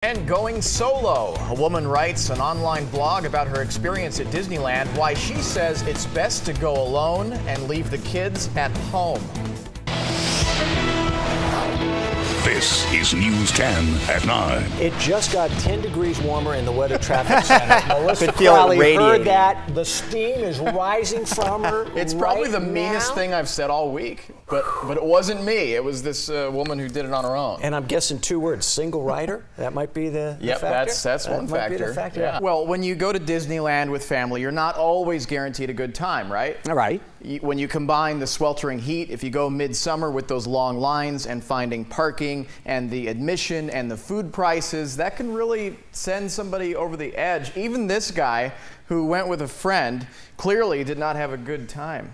And going solo. A woman writes an online blog about her experience at Disneyland, why she says it's best to go alone and leave the kids at home. This is News 10 at 9. It just got 10 degrees warmer in the Weather Traffic Center. Melissa Could feel it Crowley radiating. heard that. The steam is rising from her. It's probably right the meanest now. thing I've said all week, but it wasn't me. It was this woman who did it on her own. And I'm guessing 2 words, single rider. That might be the Yep, factor. that's one That might be factor. the factor. Yeah. Well, when you go to Disneyland with family, you're not always guaranteed a good time, right? All right. When you combine the sweltering heat, if you go midsummer with those long lines and finding parking and the admission and the food prices, that can really send somebody over the edge. Even this guy who went with a friend clearly did not have a good time.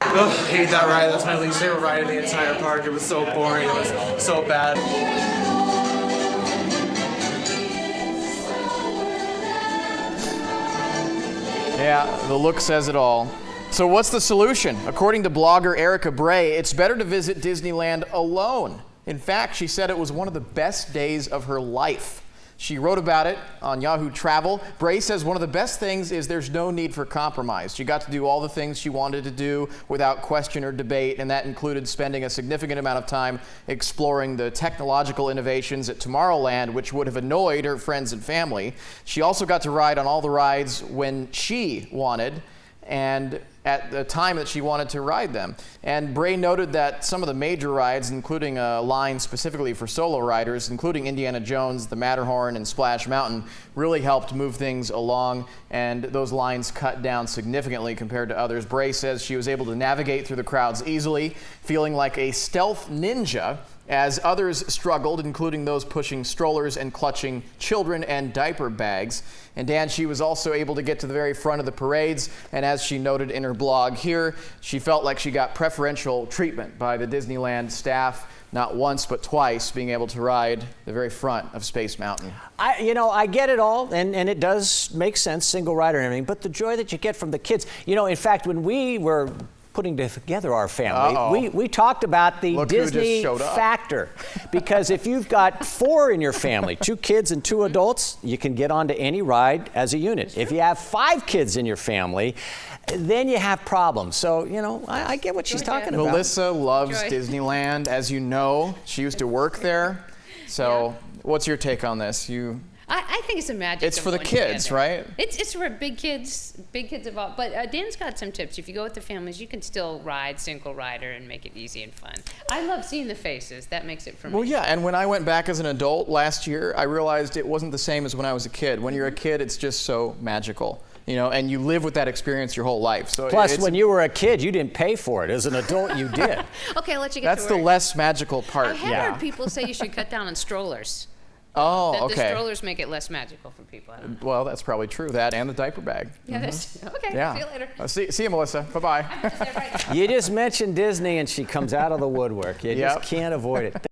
Ugh, hate that ride. That's my least favorite ride in the entire park. It was so boring. It was so bad. Yeah, the look says it all. So what's the solution? According to blogger Erica Bray, it's better to visit Disneyland alone. In fact, she said it was one of the best days of her life. She wrote about it on Yahoo Travel. Bray says one of the best things is there's no need for compromise. She got to do all the things she wanted to do without question or debate, and that included spending a significant amount of time exploring the technological innovations at Tomorrowland, which would have annoyed her friends and family. She also got to ride on all the rides when she wanted, and at the time that she wanted to ride them. And Bray noted that some of the major rides, including a line specifically for solo riders, including Indiana Jones, the Matterhorn, and Splash Mountain, really helped move things along, and those lines cut down significantly compared to others. Bray says she was able to navigate through the crowds easily, feeling like a stealth ninja, as others struggled, including those pushing strollers and clutching children and diaper bags. And Dan, she was also able to get to the very front of the parades, and as she noted in her blog here, she felt like she got preferential treatment by the Disneyland staff, not once but twice, being able to ride the very front of Space Mountain. I get it all, and it does make sense, single rider and everything, but the joy that you get from the kids. In fact, when we were putting together our family, we talked about the Disney factor. Because if you've got 4 in your family, 2 kids and 2 adults, you can get onto any ride as a unit. If you have 5 kids in your family, then you have problems. So, I get what she's talking about. Melissa loves Disneyland. As you know, she used to work there. So what's your take on this? I think it's a magic. It's for the kids, together. right? It's for big kids involved. But Dan's got some tips. If you go with the families, you can still ride single rider and make it easy and fun. I love seeing the faces. That makes it for me. Well, yeah, and when I went back as an adult last year, I realized it wasn't the same as when I was a kid. When you're a kid, it's just so magical. And you live with that experience your whole life. So plus, when you were a kid, you didn't pay for it. As an adult, you did. Okay, I'll let you get That's to work. the less magical part. I have heard people say you should cut down on strollers. Oh, The okay. strollers make it less magical for people. I don't know. Well, that's probably true. That and the diaper bag. Yeah, that's okay. Yeah. See you later. See you, Melissa. Bye-bye. You just mentioned Disney, and she comes out of the woodwork. You just can't avoid it.